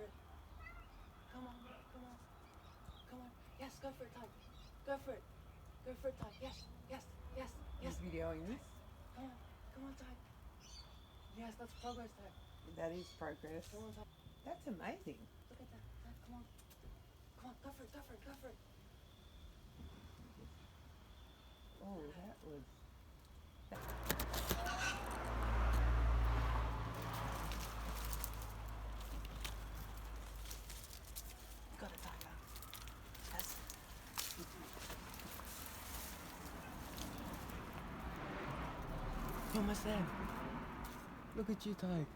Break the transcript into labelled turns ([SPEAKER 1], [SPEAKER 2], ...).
[SPEAKER 1] for it. Come on, come on, come on. Yes, go for it, Ty. Go for it. Go for it, Ty. Yes, yes, yes, yes.
[SPEAKER 2] He's videoing this.
[SPEAKER 1] Come on, Ty. Yes, that's progress, Ty.
[SPEAKER 2] That is progress.
[SPEAKER 1] Come on, Ty.
[SPEAKER 2] That's amazing.
[SPEAKER 1] Look at that. Ty, come on. Come on, go for it, go for it, go for it.
[SPEAKER 2] Oh, that was...
[SPEAKER 1] You got it, Tyler. Yes. You're almost there. Look at you, Ty.